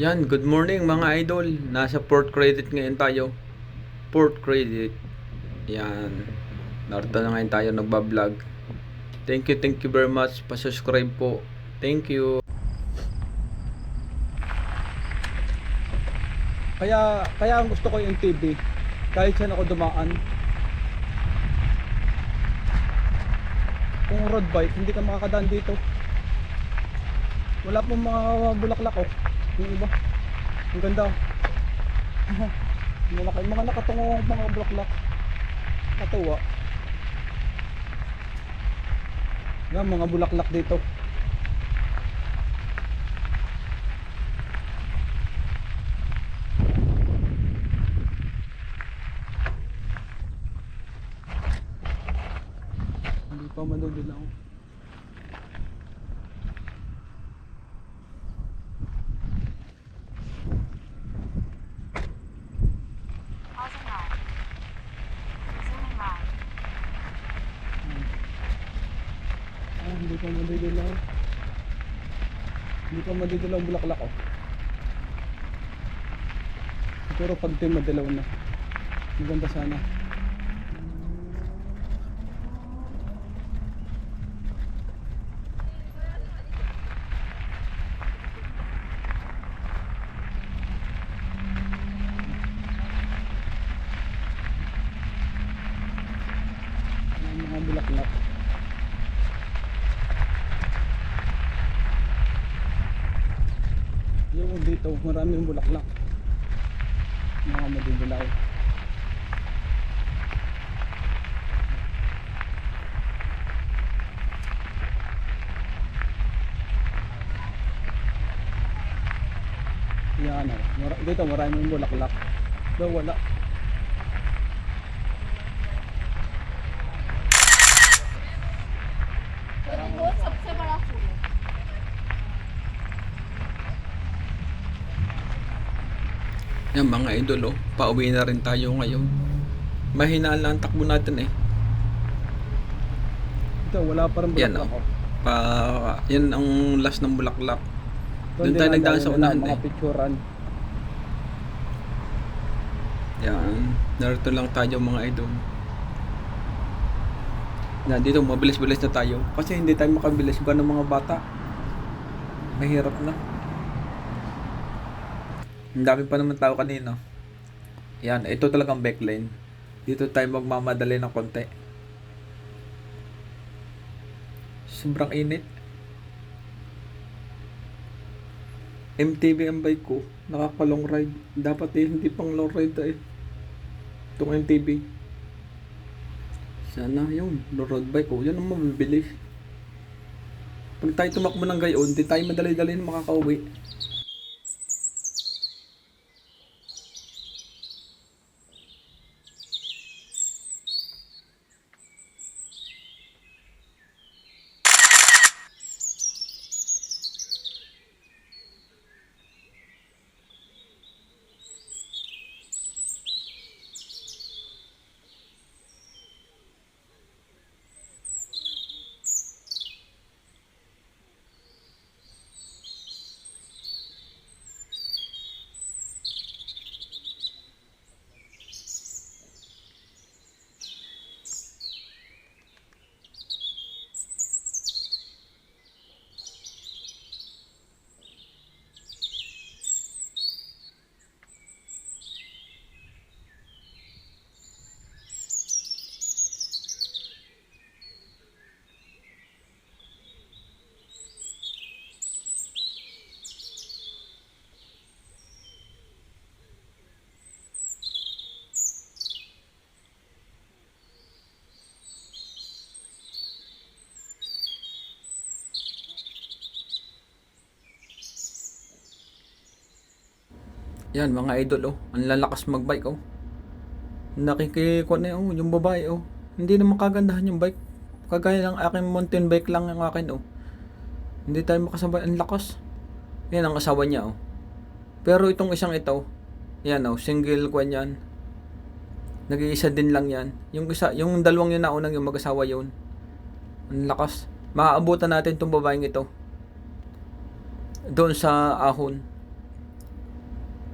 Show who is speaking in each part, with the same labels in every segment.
Speaker 1: Yan, good morning mga idol. Nasa Port Credit ngayon tayo. Port Credit. Yan. Narito na ngayon tayo nagbablog. Thank you very much. Pa-subscribe po. Thank you.
Speaker 2: Kaya ang gusto ko yung TV. Kahit saan ako dumaan. Kung road bike, hindi ka makakadaan dito. Wala pong mga bulaklak oh. Yung iba. Ang ganda oh. Mga nakatungong mga bulaklak. Katuwa. Yan mga bulaklak dito. Hindi pa madudilaw. Hindi pa madidilaw. Hindi pa madidilaw ang bulaklak oh. Siguro pag ito madilaw na. Maganda sana. Ang mga bulaklak. Yung dito, maraming bulaklak. Mga madidilaw. Yan o. Dito maraming bulaklak. Pero wala.
Speaker 3: वो सबसे बड़ा फूल है।
Speaker 1: Yan mga idol oh. Pauwi na rin tayo ngayon. Mahina lang ang takbo natin eh.
Speaker 2: Dito wala pa rin
Speaker 1: Yan
Speaker 2: bulaklak
Speaker 1: oh.
Speaker 2: oh.
Speaker 1: Yan ang last ng bulaklak. Doon tayo nagdaan sa unahan
Speaker 2: mga
Speaker 1: eh.
Speaker 2: picturean.
Speaker 1: Yan. Narito lang tayo mga idol. Na dito mabilis-bilis na tayo kasi hindi tayo makabilis ba ng mga bata. Mahirap na. Ang dami pa naman tao kanina. Yan, ito talagang backlane. Dito tayo magmamadali ng konti. Sobrang init. MTB ang bike ko. Nakaka-long ride. Dapat eh, hindi pang long ride eh. Itong MTB. Sana yun, road bike ko. Yan ang mabibilis. Pag tayo tumakbo ng gayon, di tayo madali-dali na makakauwi. Yan mga idol oh. Ang lalakas magbike oh. Nakikikuha na oh, yung babae oh. Hindi naman kagandahan yung bike. Kagaya ng aking mountain bike lang yung akin oh. Hindi tayo makasabay. Ang lakas. Yan ang asawa niya oh. Pero itong isang ito, yan oh, single kwan yan. Nag-iisa din lang yan. Yung isa, yung dalawang yun naunang yung mag-asawa yun. Ang lakas. Maaabutan natin itong babaeng ito. Doon sa ahon.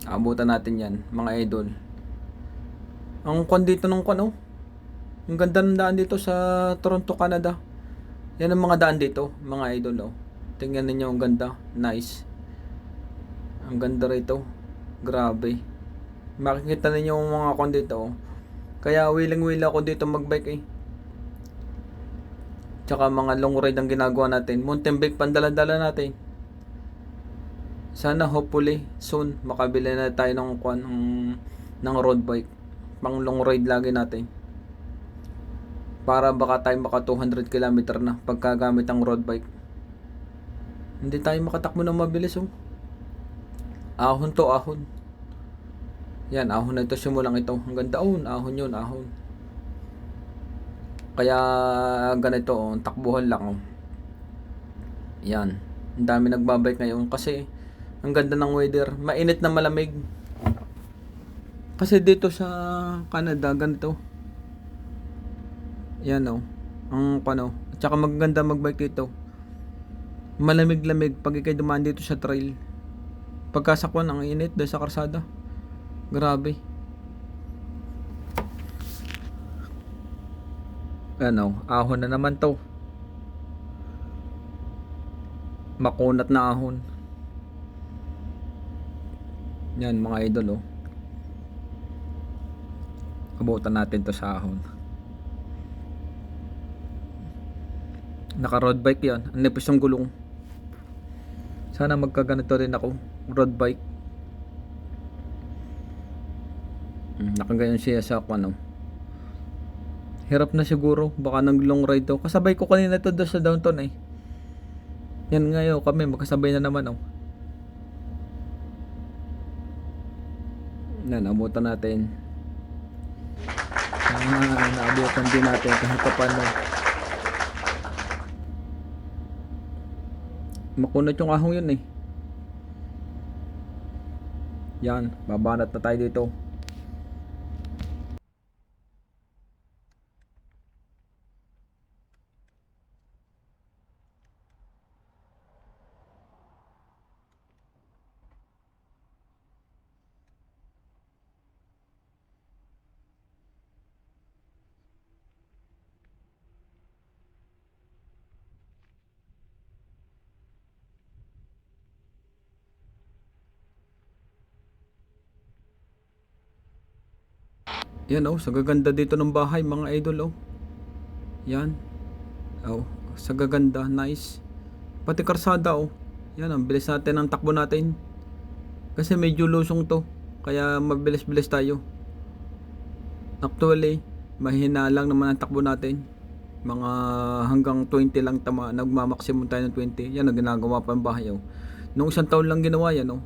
Speaker 1: Abutan natin yan, mga idol. Ang kwan dito ng kwan, oh. Ang ganda ng daan dito sa Toronto, Canada. Yan ang mga daan dito, mga idol, oh. Tingnan ninyo, ang ganda. Nice. Ang ganda rito. Grabe. Makikita ninyo ang mga kwan dito, oh. Kaya willing-willing ako dito magbike, eh. Tsaka mga long ride ang ginagawa natin. Mountain bike pandala-dala natin. Sana hopefully soon makabili na tayo ng kwan ng road bike. Pang long ride lagi natin. Para baka tayo maka 200 km na pagkagamit ang road bike. Hindi tayo makatakbo ng mabilis, oh. Ahon to, ahon. Yan, ahon na ito, simulang ito. Ang ganda, oh, ahon yun, ahon. Kaya ganito, oh, takbuhan lang, oh. Yan. Ang dami nagbabike ngayon kasi ang ganda ng weather. Mainit na malamig. Kasi dito sa Canada, ganito. Yan, oh. Ang pano. At saka maganda magbike dito. Malamig-lamig pag ikay dumaan dito sa trail. Pagkasakwan ang init dahil sa karsada. Grabe. Ano, ahon na naman to. Makunat na ahon. Yan, mga idol, oh. Abutan natin to sa ahon. Naka road bike yan. Ang nipis yung gulong. Sana magkaganito rin ako. Road bike. Nakaganyan siya sa ano. Hirap na siguro. Baka nag long ride to. Kasabay ko kanina to doon sa downtown, eh. Yan ngayon kami. Magkasabay na naman, oh. Naabutan natin. Naabutan din natin kahit pa paano. Makunat yung ahong yun, eh. Yan, babanat na tayo dito. Yan, oh, sa gaganda dito ng bahay, mga idol, oh. Yan. Oh, sa gaganda, nice. Pati karsada, oh. Yan, ang bilis natin ang takbo natin. Kasi medyo lusong to. Kaya mabilis-bilis tayo. Actually, mahina lang naman ang takbo natin. Mga hanggang 20 lang tama. Nagmamaksimum tayo ng 20. Yan ang ginagawa pa ang bahay, oh. Nung isang taon lang ginawa yan, oh.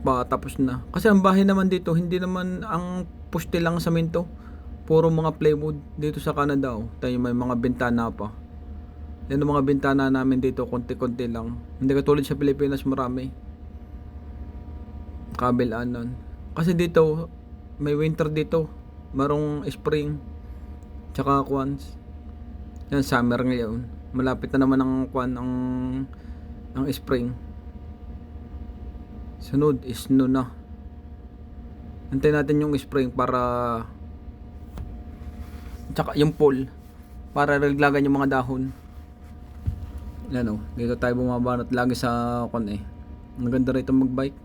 Speaker 1: Tapos na. Kasi ang bahay naman dito, hindi naman ang poste lang sa minto. Puro mga plywood dito sa Canada, oh. Tayo may mga bintana pa. Yan ang mga bintana namin dito, konti-konti lang. Hindi katulad sa Pilipinas, marami. Kabilaan. Kasi dito, may winter dito. Marong spring. Tsaka kwans. Yan, summer ngayon. Malapit na naman ang kwan, ang spring. Sunod is snow na. Antayin natin yung spring para tsaka yung fall para reglagan yung mga dahon. Yan, oh. Dito tayo bumabanat lagi sa kon, eh. Maganda rito magbike.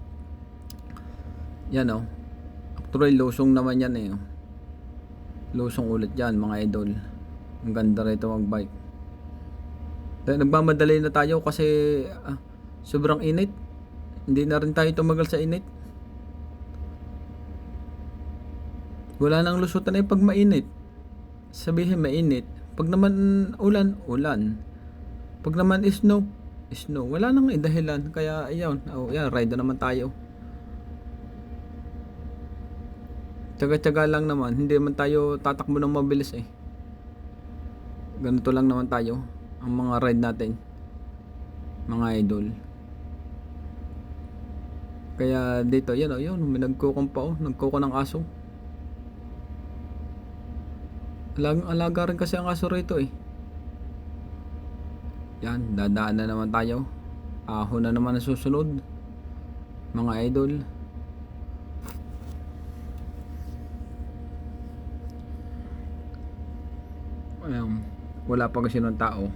Speaker 1: Yan, oh. Actually lusong naman yan, eh, oh. Lusong ulit yan, mga idol. Ang ganda rito magbike. Nagmamadali na tayo kasi sobrang init. Hindi na rin tayo tumagal sa init. Wala nang lusutan ay pag mainit. Sabihin mainit. Pag naman ulan, ulan. Pag naman snow, snow. Wala nang dahilan. Kaya ayun, oh, yan, ride na naman tayo. Tsaga-tsaga lang naman. Hindi naman tayo tatakbo ng mabilis, eh. Ganito lang naman tayo. Ang mga ride natin. Mga idol. Kaya dito, yan, oh, yun, may nagkukong pa, oh, nagkuko ng aso. Alaga rin kasi ang aso rito, eh. Yan, dadaan na naman tayo. Ahon na naman ang susunod. mga idol. Ayan, wala pa kasi ng tao.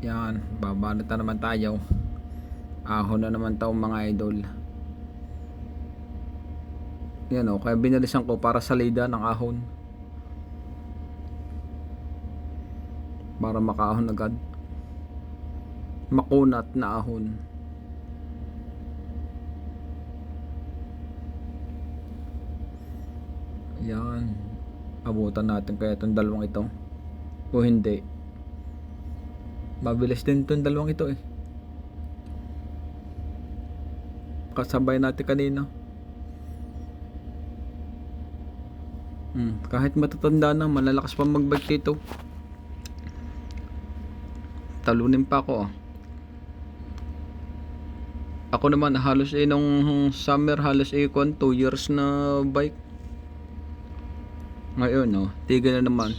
Speaker 1: Yan, babalot na naman tayo. Ahon na naman tao mga idol. Yan o, kaya binalisan ko para sa lida ng ahon. Para makaahon agad. Makunat na ahon. Yan. Abutan natin kaya itong dalawang ito. O hindi. Mabilis din itong dalawang ito eh. Kasabay natin kanina. Kahit matatanda na, malalakas pa mag-bike dito. Talunin pa ako. Ako naman halos nung summer halos 2 years na bike. Ngayon tigil na naman.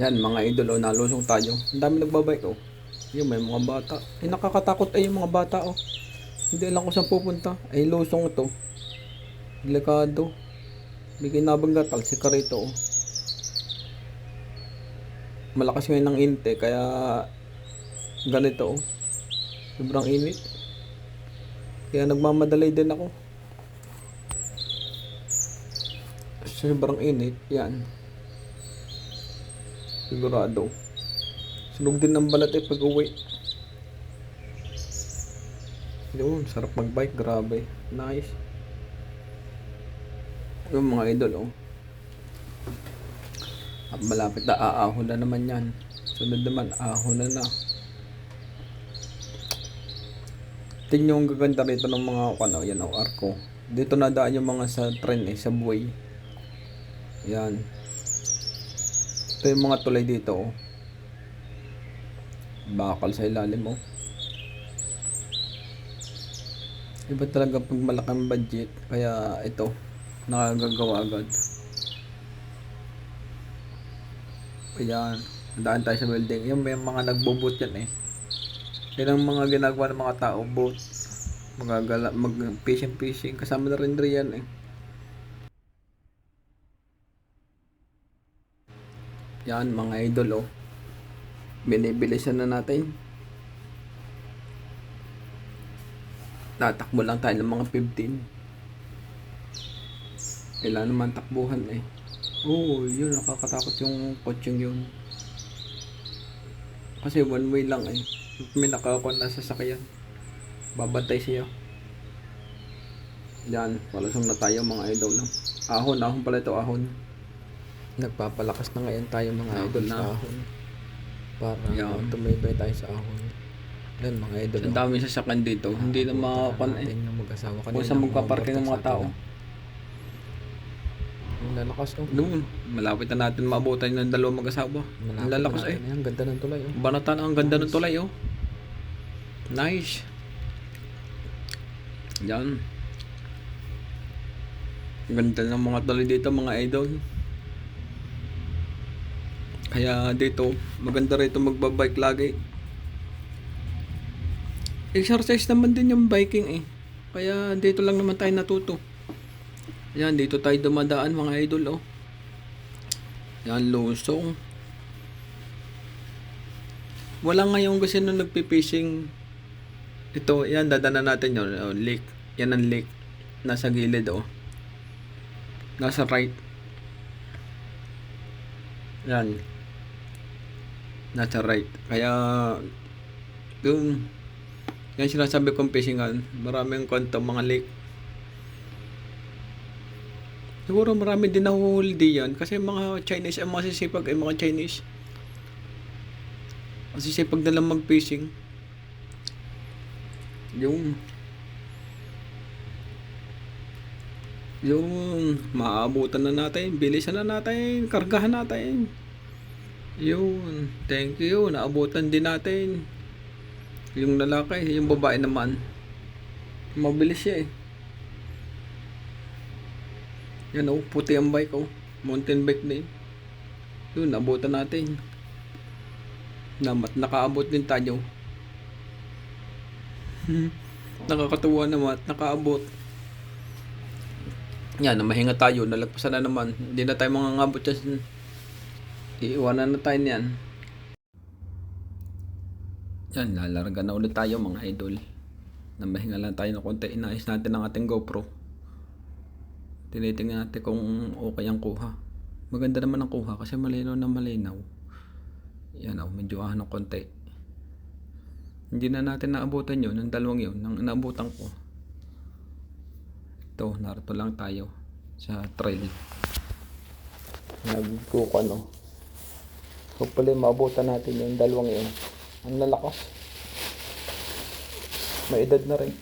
Speaker 1: Yan mga idol nalusong tayo. Ang dami nagbabike Yung may mga bata. Nakakatakot yung mga bata Hindi alam kung saan pupunta. Lusong ito. Delikado. May kinabanggatal si Karito Malakas ngayon ng init kaya ganito Sobrang init. Kaya nagmamadali din ako. Sobrang init. Yan. Sigurado. Sunog din ng balat pag uwi. Yun, sarap magbike. Grabe. Nice. Yung mga idol At malapit na aahon na naman yan. Sunod naman, ahon na. Tingnan yung gaganda rito ng mga yan arko. Dito nadaan yung mga sa tren sa buhay. Yan. Ito yung mga tulay dito Bakal sa ilalim Iba talaga pag malaking budget. Kaya ito nakagagawa agad. Ayan, daan tayo sa building. Yung may mga nagbo-boot yan Yan ang mga ginagawa ng mga tao, boat. Mag-fishing. Kasama na rin yan Yan mga idol binibilisan na natin. Tatakbo lang tayo ng mga 15. Kailan naman takbuhan yun nakakatakot yung kotseng yun. Kasi one way lang may nakakuha na sasakyan. Babantay siya. Yan, palusong na tayo mga idol Ahon pala ito Nagpapalakas na ngayon tayo mga idol sa ahon. Para tumibay tayo sa ahon. Yan mga idol. Ang dami sasakyan dito. Hindi na makakuha mag-asawa kanina. Kung saan magpaparking ng mga tao. Ang lalakas Doon, malapit na natin maabutan ng dalawang mag-asawa. Ang lalakas Ang ganda ng tulay Banatan ang ganda ng tulay Nice. Yan. Ganda ng mga tulay dito mga idol. Kaya dito, maganda rito magbabike lagi. Exercise naman din yung biking Kaya dito lang naman tayo natuto. Yan, dito tayo dumadaan mga idol Yan, lusong. Wala ngayon kasi nung nagpipishing. Ito, yan, dadaanan natin yun. Lake. Yan ang lake. Nasa gilid Nasa right. Yan. Nasa right. Kaya yung Yan sinasabi kong fishingan. Maraming kwento mga lake. Siguro marami din nahuhuli diyan kasi mga Chinese ang masisipag ay mga Chinese. Masisipag na lang mag-fishing. Yung maabutan na natin, bilisan na natin, kargahan natin. Yun, thank you, naabutan din natin. Yung lalaki, yung babae naman, mabilis siya eh. Yan oh, puti ang bike oh, mountain bike din. Yun, naabutan natin. Nakaabot din tayo. Nakakatuwa naman at nakaabot. Yan, mahinga tayo, nalagpasan na naman. Hindi na tayo mangangabot dyan. Iiwanan na tayo niyan. Yan, lalarga na ulit tayo mga idol. Namahinga lang tayo ng konti. Inayos natin ang ating GoPro. Tinitingnan natin kung okay ang kuha. Maganda naman ang kuha kasi malinaw na malinaw. Yan o, medyo ng konti. Hindi na natin naabutan yun, ang dalawang yun, nang naabutan ko. Ito, narito lang tayo sa trail. Nagkuko ano. Hopefully maabutan natin yung dalawang yun. Ang lalakas. May edad na rin.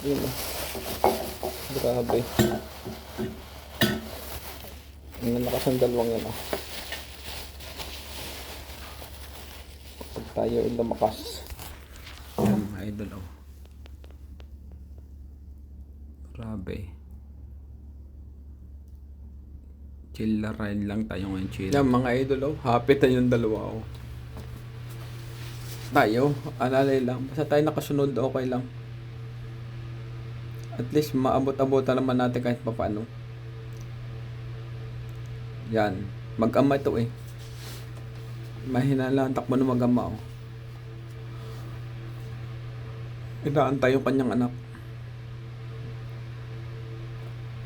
Speaker 1: Yun o. Grabe. Ang lalakas ang dalawang yun o. Pag tayo ay lumakas. Yan mga idol o. Grabe. Chill na ride lang tayo ngayon, chill. Yan mga idol oh, happy tayo yung dalawa oh. Tayo, alalay lang. Basta tayo nakasunod, okay lang. At least maabot-abutan naman natin kahit pa paano. Yan, mag-ama ito eh. Mahina lang ang takbo ng mag-ama oh. Inaantay yung kanyang anak.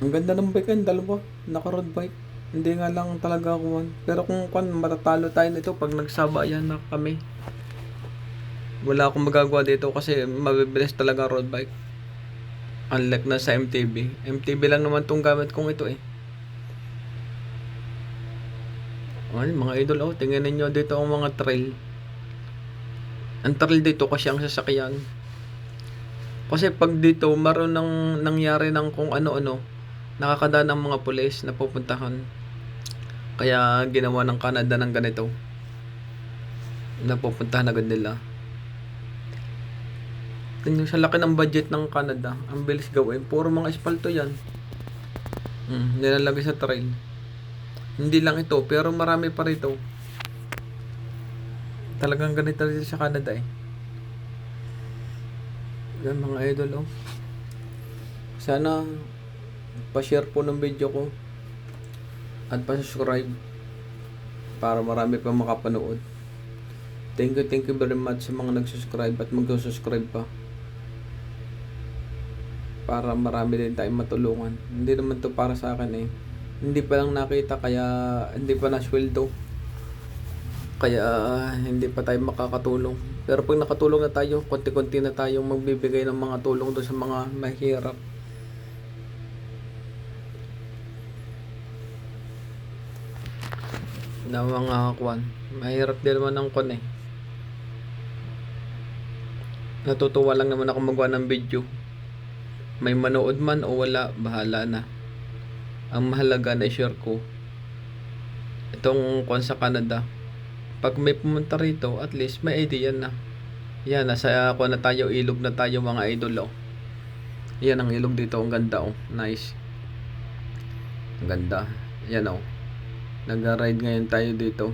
Speaker 1: Ang ganda ng bike yan, dalawa. Naka-road bike. Hindi nga lang talaga ako. Pero kung matatalo tayo nito pag nagsaba yan na kami. Wala akong magagawa dito kasi mabibilis talaga road bike. Unlike na sa MTB. MTB lang naman tong gamit kong ito eh. Ay, mga idol oh, tingnan niyo dito ang mga trail. Ang trail dito kasi ang sasakyan. Kasi pag dito maroon nang nangyari ng kung ano-ano, nakakadaan ng mga pulis na pupuntahan. Kaya ginawa ng Canada ng ganito. Napupuntahan agad nila. Tingnan sa laki ng budget ng Canada. Ang bilis gawin. Puro mga espalto yan. Nilalagay sa trail. Hindi lang ito, pero marami pa rito. Talagang ganito dito sa Canada eh. Yan mga idol oh. Sana pa-share po ng video ko at pa-subscribe para marami pa makapanood. Thank you very much sa mga nag-subscribe at mag-subscribe pa. Para marami din tayong matulungan. Hindi naman to para sa akin eh. Hindi pa lang nakita kaya hindi pa nasweldo. Kaya hindi pa tayo makakatulong. Pero pag nakatulong na tayo, konti-konti na tayong magbibigay ng mga tulong doon sa mga mahirap. Na mga kwan. Mahirap din naman ang kwan eh. Natutuwa lang naman ako magawa ng video. May manood man o wala, bahala na. Ang mahalaga na i-share ko itong kwan sa Canada. Pag may pumunta rito, at least may idea na. Yan, nasa kwan na tayo, ilog na tayo mga idol oh. Yan ang ilog dito, ang ganda oh. Nice. Ang ganda. Yan oh. Nag-ride ngayon tayo dito.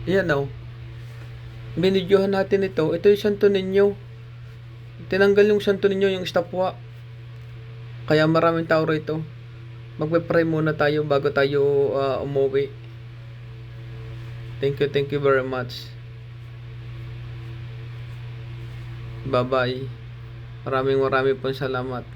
Speaker 1: Yan oh. Binidyohan natin ito. Ito yung Santo Niño. Tinanggal yung Santo Niño, yung estapwa. Kaya maraming tao rito. Magpe-pray muna tayo bago tayo umuwi. Thank you very much. Bye-bye. Maraming pong salamat.